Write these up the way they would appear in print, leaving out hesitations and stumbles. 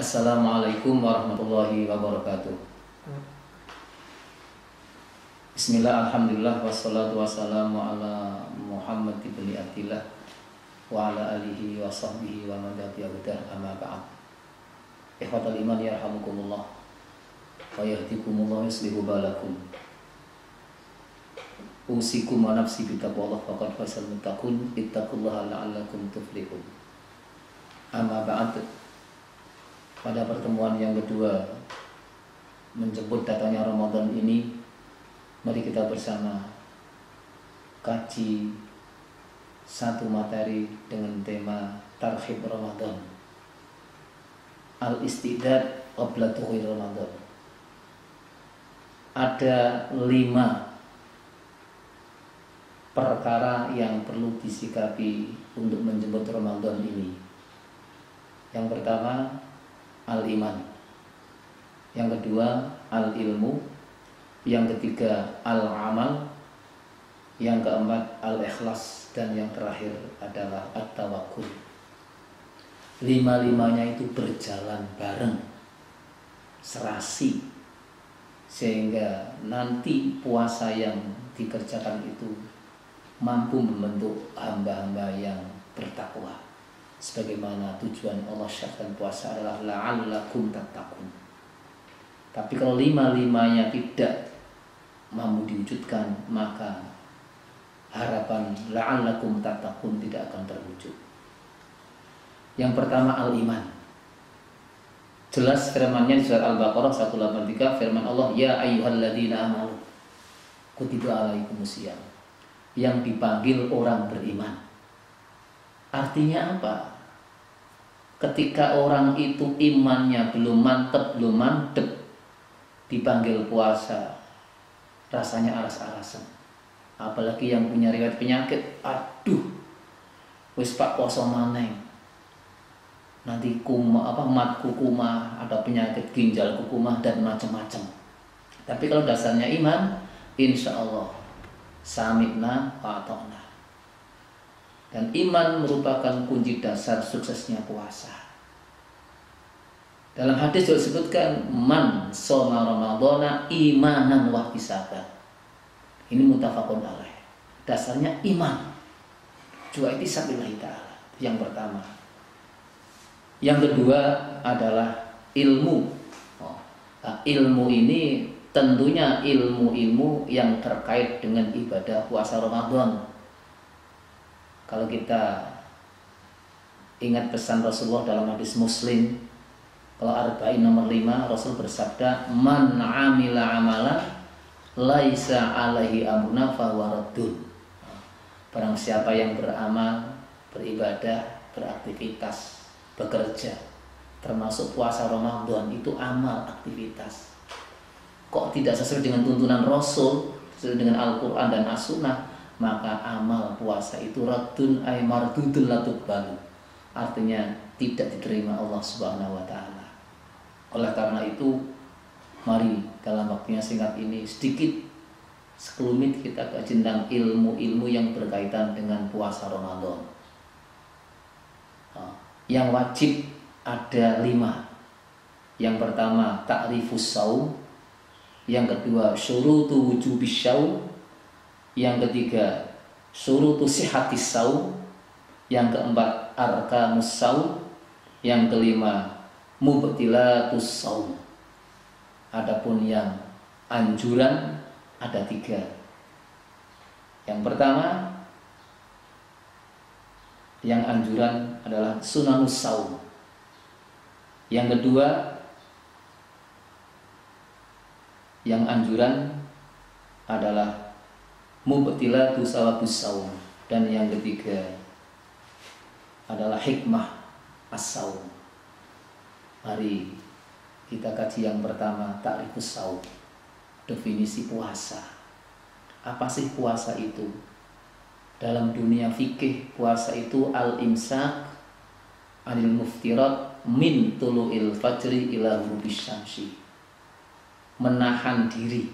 Assalamualaikum warahmatullahi wabarakatuh. Bismillah, alhamdulillah, wassalatu wassalamu ala Muhammad ibn Abdillah wa ala alihi wa sahbihi wa man tabi'ahu amma ba'd. Ikhwatal iman yarhamukumullah wa yahdikumullah yuslihu balakum. Usikum wa nafsi bitaqwallah faqad fasal muttaqun ittaqullaha la'allakum tuflihun. Amma ba'd. Pada pertemuan yang kedua menjemput datangnya Ramadan ini, mari kita bersama kaji satu materi dengan tema Tarhib Ramadan, Al-Istidad qabla Dukhul Ramadan. Ada 5 perkara yang perlu disikapi untuk menjemput Ramadan ini. Yang pertama, al-iman. Yang kedua, al-ilmu. Yang ketiga, al-amal. Yang keempat, al-ikhlas. Dan yang terakhir adalah at-tawakkul. 5-5-nya itu berjalan bareng, serasi, sehingga nanti puasa yang dikerjakan itu mampu membentuk hamba-hamba yang bertakwa. Sebagaimana tujuan Allah syar'kan puasa adalah la'allakum tattaqun. Tapi kalau 5-5-nya tidak mampu diwujudkan, maka harapan la'allakum tattaqun tidak akan terwujud. Yang pertama, al-iman. Jelas firman-Nya di surat Al-Baqarah 183, firman Allah, ya ayyuhalladzina amanu kutiba alaikumusiyam. Yang dipanggil orang beriman. Artinya apa? Ketika orang itu imannya belum mantap, belum mantep, dipanggil puasa, rasanya aras-arasan. Apalagi yang punya riwayat penyakit, aduh, wis pak poso maneng, nanti matku kumah, ada penyakit ginjal kumah dan macam-macam. Tapi kalau dasarnya iman, insya Allah sami'na wa ata'na. Dan iman merupakan kunci dasar suksesnya puasa. Dalam hadis disebutkan, man shoma ramadhana imanan wa ihtisaban. Ini muttafaqun alaih. Dasarnya iman. Juga ihtisab billahi ta'ala. Yang pertama. Yang kedua adalah ilmu. Ilmu ini tentunya ilmu-ilmu yang terkait dengan ibadah puasa Ramadan. Kalau kita ingat pesan Rasulullah dalam hadis Muslim, kalau Arba'in nomor 5, Rasul bersabda, man amila amalan laisa alaihi amruna fahuwa raddun. Barang siapa yang beramal, beribadah, beraktivitas, bekerja, termasuk puasa Ramadan, itu amal, aktivitas, kok tidak sesuai dengan tuntunan Rasul, sesuai dengan Al-Quran dan As-Sunnah, maka amal puasa itu raddun ay mardudul la tuqbalu. Artinya tidak diterima Allah Subhanahu wa taala. Oleh karena itu, mari dalam waktu yang singkat ini sedikit sekelumit kita kaji tentang ilmu-ilmu yang berkaitan dengan puasa Ramadan. Yang wajib ada 5. Yang pertama, ta'rifus shaum. Yang kedua, syurutu wujubis syaum. Yang ketiga, syurutu sihhatis shaum. Yang keempat, arkanus shaum. Yang kelima, mubtilatus shaum. Adapun yang anjuran ada 3. Yang pertama, yang anjuran adalah sunanus shaum. Yang kedua, yang anjuran adalah mubtilatus shaum. Dan yang ketiga adalah hikmah as-shaum. Mari kita kaji yang pertama, ta'rifus shaum. Definisi puasa. Apa sih puasa itu? Dalam dunia fikih, puasa itu al-imsak anil muftirat min tulu'il fajri ila ghurubis syamsi. Menahan diri,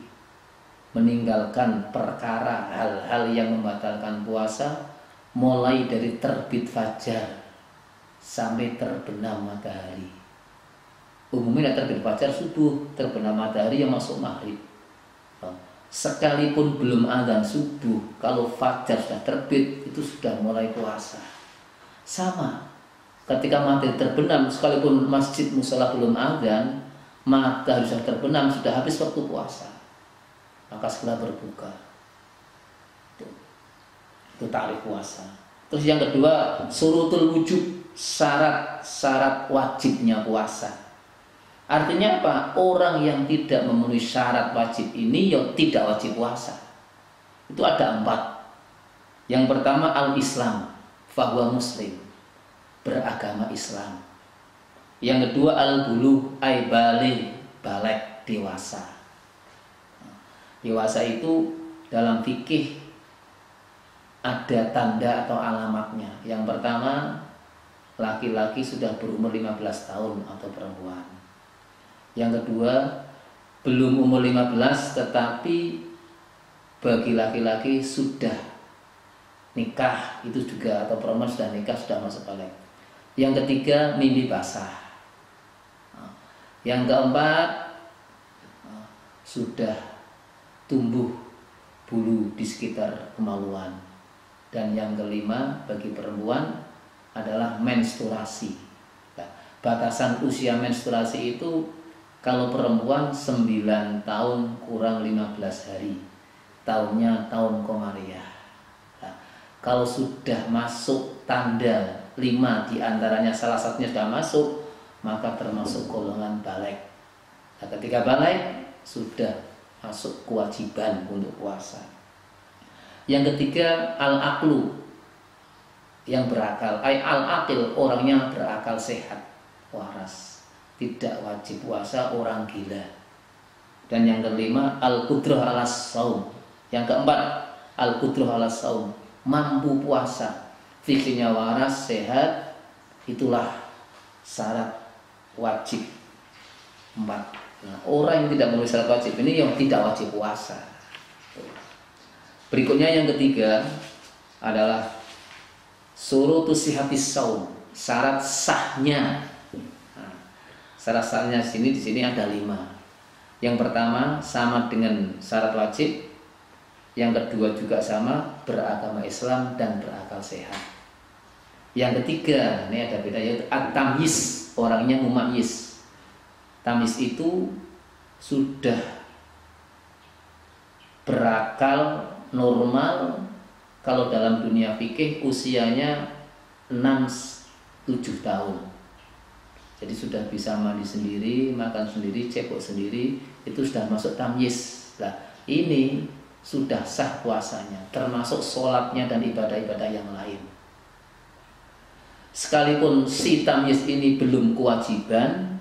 meninggalkan perkara hal-hal yang membatalkan puasa, mulai dari terbit fajar sampai terbenam matahari. Umumnya terbit fajar subuh, terbenam matahari yang masuk maghrib. Sekalipun belum azan subuh, kalau fajar sudah terbit, itu sudah mulai puasa. Sama, ketika matahari terbenam, sekalipun masjid musala belum azan, matahari sudah terbenam, sudah habis waktu puasa. Maka segera berbuka. Itu tarikh puasa. Terus yang kedua, surutul wujub, syarat wajibnya puasa. Artinya apa? Orang yang tidak memenuhi syarat wajib ini ya tidak wajib puasa. Itu ada 4. Yang pertama al-Islam, fahuwa muslim, beragama Islam. Yang kedua al-bulugh, ay baligh, balik, dewasa. Dewasa itu dalam fikih ada tanda atau alamatnya. Yang pertama, laki-laki sudah berumur 15 tahun atau perempuan. Yang kedua, belum umur 15 tetapi bagi laki-laki sudah nikah, itu juga, atau perempuan sudah nikah, sudah masuk balik. Yang ketiga, mimpi basah. Yang keempat, sudah tumbuh bulu di sekitar kemaluan. Dan yang kelima, bagi perempuan adalah menstruasi. Nah, batasan usia menstruasi itu kalau perempuan 9 tahun kurang 15 hari, tahunnya tahun komariah. Nah, kalau sudah masuk tanda 5 diantaranya salah satunya sudah masuk, maka termasuk golongan balik. Nah, ketika balik sudah masuk kewajiban untuk puasa. Yang ketiga al-aqlu, yang berakal, al-aqil, orangnya berakal sehat, waras. Tidak wajib puasa orang gila. Dan yang kelima al-qudrah alas saum. Yang keempat al-qudrah alas saum, mampu puasa, fikirnya waras, sehat. Itulah syarat wajib 4. Nah, orang yang tidak memenuhi syarat wajib ini yang tidak wajib puasa. Berikutnya yang ketiga adalah syurutus sihatis saum, syarat sahnya. Syarat sahnya di sini ada 5. Yang pertama sama dengan syarat wajib. Yang kedua juga sama, beragama Islam dan berakal sehat. Yang ketiga, ini ada beda, yaitu at-tamyiz, orangnya mumayyiz. Tamyiz itu sudah berakal normal. Kalau dalam dunia fikih usianya 6-7 tahun. Jadi sudah bisa mandi sendiri, makan sendiri, cebok sendiri, itu sudah masuk tamyiz. Nah, ini sudah sah puasanya, termasuk sholatnya dan ibadah-ibadah yang lain. Sekalipun si tamyiz ini belum kewajiban,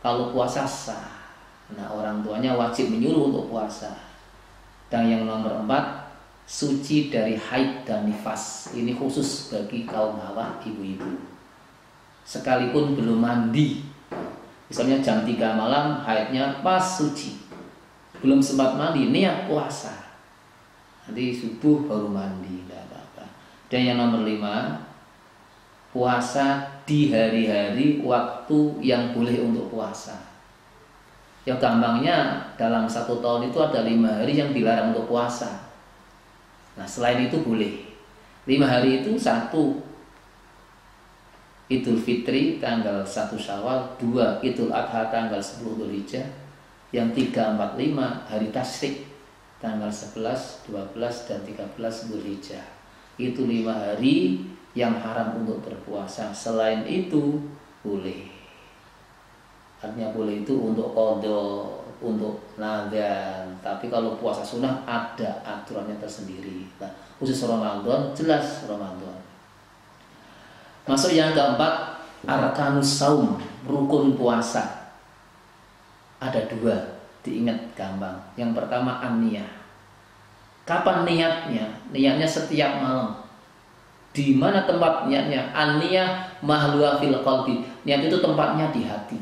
kalau puasa sah. Nah, orang tuanya wajib menyuruh untuk puasa. Dan yang nomor 4, suci dari haid dan nifas. Ini khusus bagi kaum hawa, ibu-ibu. Sekalipun belum mandi, misalnya jam 3 malam haidnya pas suci, belum sempat mandi, niat puasa, nanti subuh baru mandi, tidak apa-apa. Dan yang nomor 5, puasa di hari-hari waktu yang boleh untuk puasa. Ya gampangnya dalam 1 tahun itu ada 5 hari yang dilarang untuk puasa. Nah selain itu boleh. 5 hari itu 1 Idul Fitri tanggal 1 Syawal, 2 Idul Adha tanggal 10 Dzulhijjah, yang 3, 4, 5 hari tasyrik tanggal 11, 12 dan 13 Dzulhijjah. Itu 5 hari yang haram untuk berpuasa. Selain itu boleh. Artinya boleh itu untuk qadha, untuk nazar. Tapi kalau puasa sunnah ada aturannya tersendiri. Nah, khusus Ramadan jelas Ramadan. Masuk yang keempat, arkanus saum, rukun puasa. Ada 2, diingat gampang. Yang pertama an-niyah. Kapan niatnya? Niatnya setiap malam. Di mana tempat niatnya? An-niyah mahluha fil qalbi. Niat itu tempatnya di hati,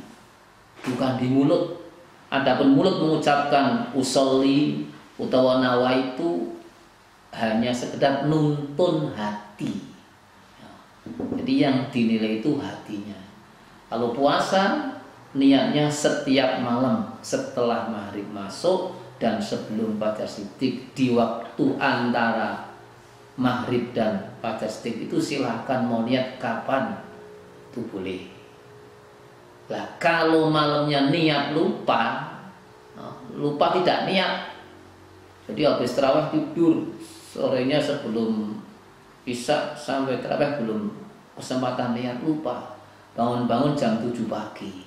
bukan di mulut. Adapun mulut mengucapkan usolli utawa nawaitu hanya sekedar nuntun hati. Jadi yang dinilai itu hatinya. Kalau puasa niatnya setiap malam setelah maghrib masuk dan sebelum fajar shiddiq. Di waktu antara maghrib dan fajar shiddiq itu silahkan mau niat kapan itu boleh. Lah kalau malamnya niat lupa tidak niat, jadi habis terawih tidur, sorenya sebelum isya sampai terawih belum kesempatan niat, lupa, bangun-bangun jam 7 pagi,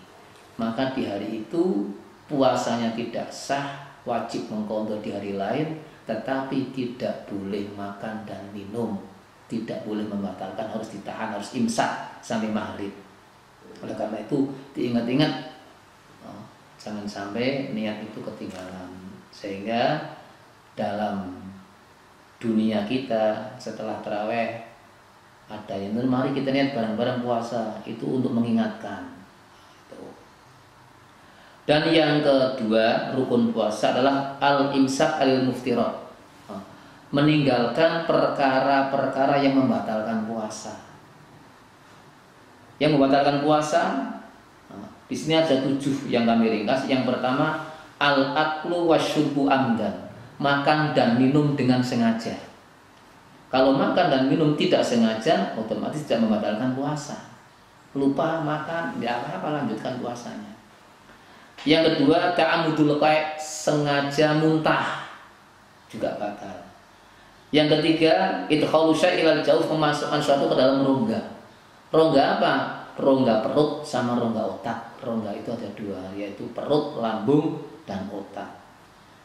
maka di hari itu puasanya tidak sah, wajib mengqadha di hari lain, tetapi tidak boleh makan dan minum, tidak boleh membatalkan, harus ditahan, harus imsak sampai maghrib. Oleh karena itu diingat-ingat, jangan sampai niat itu ketinggalan, sehingga dalam dunia kita setelah taraweh ada yang mari kita niat bareng-bareng puasa, itu untuk mengingatkan. Dan yang kedua rukun puasa adalah al-imsak al-muftirat, meninggalkan perkara-perkara yang membatalkan puasa. Yang membatalkan puasa, di sini ada 7 yang kami ringkas. Yang pertama, al-aklu wasyurbu amdan, makan dan minum dengan sengaja. Kalau makan dan minum tidak sengaja, otomatis tidak membatalkan puasa. Lupa makan, tidak apa-apa, lanjutkan puasanya. Yang kedua, ta'amudul qaid, sengaja muntah, juga batal. Yang ketiga, idkhalu syai'il jauh, memasukkan suatu ke dalam rongga. Rongga apa? Rongga perut sama rongga otak. Rongga itu ada 2, yaitu perut, lambung, dan otak.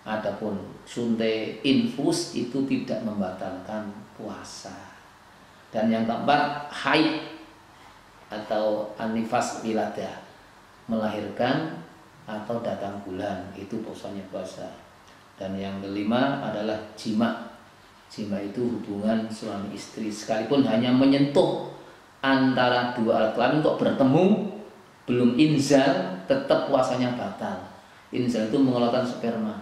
Adapun suntik infus itu tidak membatalkan puasa. Dan yang keempat, haid atau anifas wiladah, melahirkan atau datang bulan, itu puasanya puasa. Dan yang kelima adalah jima. Jima itu hubungan suami istri, sekalipun hanya menyentuh antara 2 alat kelamin kok bertemu, belum inzal, tetap puasanya batal. Inzal itu mengeluarkan sperma,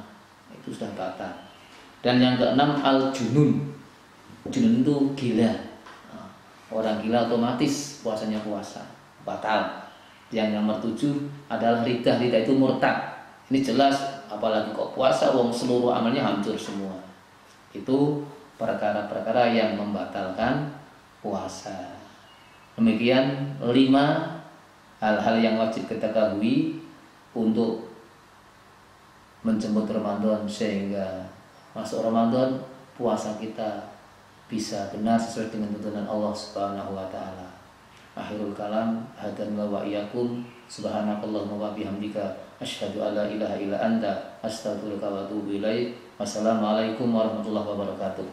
itu sudah batal. Dan yang keenam, al-junun. Junun itu gila. Orang gila otomatis puasanya puasa batal. Yang nomor 7 adalah ridah. Ridah itu murtad. Ini jelas, apalagi kok puasa, wong seluruh amalnya hancur semua. Itu perkara-perkara yang membatalkan puasa. Demikian 5 hal-hal yang wajib kita ketahui untuk menjemput Ramadan, sehingga masuk Ramadan puasa kita bisa benar sesuai dengan tuntunan Allah Subhanahu wa taala. Akhirul kalam, hadan wa iyyakum, subhanakallahumma wa bihamdika, asyhadu alla ilaha illa anta, astaghfiruka wa atubu ilaik. Wassalamualaikum warahmatullahi wabarakatuh.